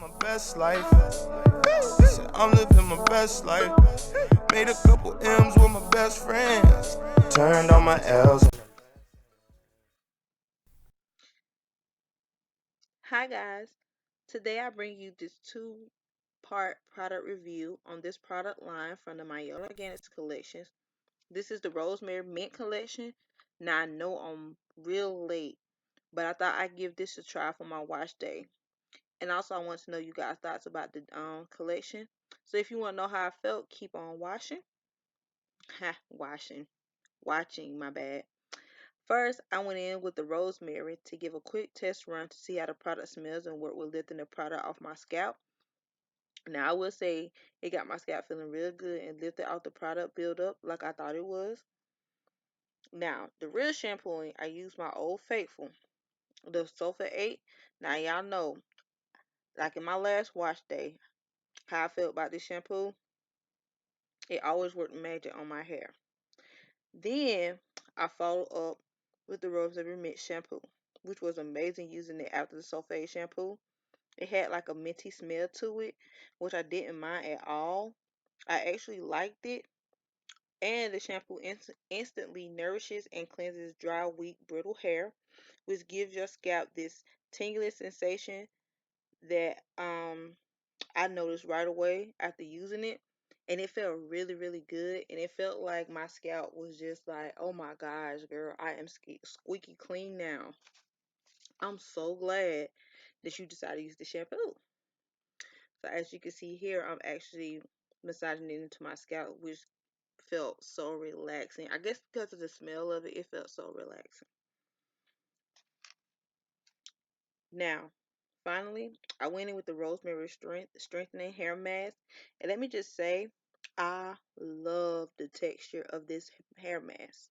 my best life. Said I'm living my best life. Made a couple M's with my best friends. Turned on my L's. Hi guys, today I bring you this two-part product review on this product line from the Mielle Organics collections. This is the Rosemary Mint collection. Now I know I'm real late, but I thought I'd give this a try for my wash day. And also I want to know you guys' thoughts about the collection. So if you want to know how I felt, keep on washing. Watching, my bad. First, I went in with the rosemary to give a quick test run to see how the product smells and work with lifting the product off my scalp. Now, I will say it got my scalp feeling real good and lifted off the product buildup like I thought it was. Now, the real shampooing, I used my Old Faithful, the Sulfur 8. Now, y'all know, like in my last wash day, how I felt about this shampoo, it always worked magic on my hair. Then, I followed up with the Rosemary Mint shampoo, which was amazing using it after the sulfate shampoo. It had like a minty smell to it, which I didn't mind at all. I actually liked it. And the shampoo instantly nourishes and cleanses dry, weak, brittle hair, which gives your scalp this tingling sensation that I noticed right away after using it. And it felt really, really good. And it felt like my scalp was just like, oh my gosh, girl, I am squeaky clean now. I'm so glad that you decided to use the shampoo. So as you can see here, I'm actually massaging it into my scalp, which felt so relaxing. I guess because of the smell of it, it felt so relaxing. Now, finally, I went in with the rosemary strengthening hair mask. And let me just say, I love the texture of this hair mask.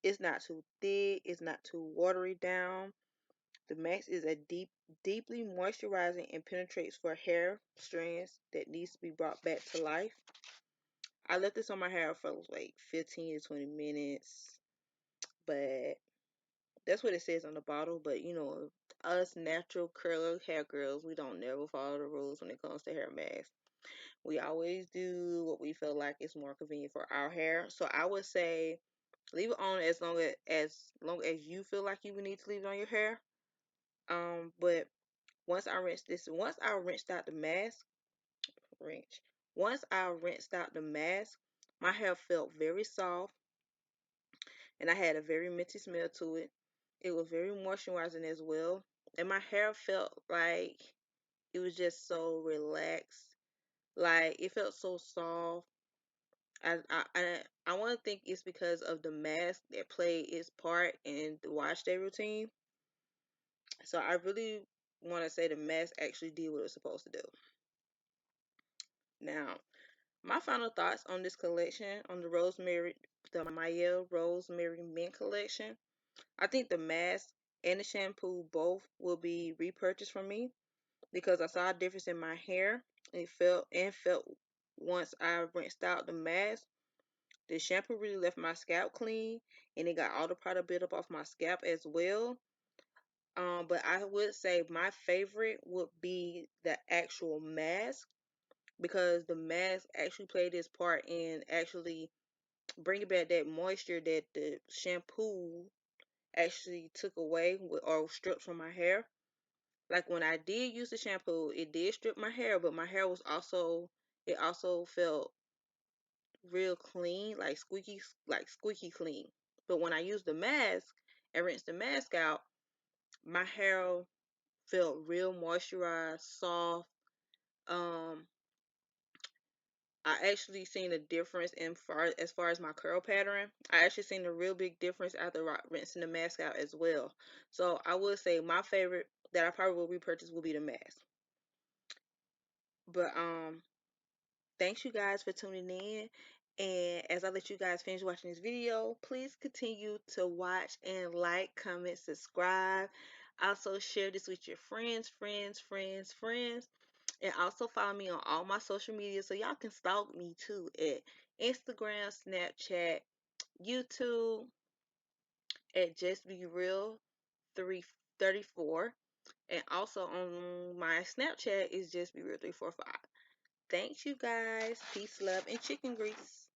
It's not too thick, it's not too watery down. The mask is a deeply moisturizing and penetrates for hair strands that needs to be brought back to life. I left this on my hair for like 15 to 20 minutes, but that's what it says on the bottle. But you know, us natural curly hair girls, we don't never follow the rules when it comes to hair masks. We always do what we feel like is more convenient for our hair. So I would say leave it on as long as you feel like you would need to leave it on your hair. But once I rinsed out the mask, rinse. Once I rinsed out the mask, my hair felt very soft and I had a very minty smell to it. It was very moisturizing as well. And my hair felt like it was just so relaxed. Like it felt so soft. I want to think it's because of the mask that played its part in the wash day routine. So I really want to say the mask actually did what it was supposed to do. Now, my final thoughts on this collection, on the Mielle Rosemary Mint collection. I think the mask and the shampoo both will be repurchased from me because I saw a difference in my hair. It felt once I rinsed out the mask. The shampoo really left my scalp clean and it got all the product built up off my scalp as well. But I would say my favorite would be the actual mask because the mask actually played its part in actually bringing back that moisture that the shampoo actually took away or stripped from my hair. Like when I did use the shampoo, it did strip my hair, but my hair was also it also felt real clean, like squeaky clean. But when I used the mask and rinsed the mask out, my hair felt real moisturized, soft. Um, I actually seen a difference as far as my curl pattern. I actually seen a real big difference after rinsing the mask out as well. So I would say my favorite that I probably will repurchase will be the mask. But thanks you guys for tuning in. And as I let you guys finish watching this video, please continue to watch and like, comment, subscribe. Also share this with your friends. And also follow me on all my social media so y'all can stalk me too at Instagram, Snapchat, YouTube at Just Be Real 334. And also on my Snapchat is just BeReal345. Thanks, you guys. Peace, love, and chicken grease.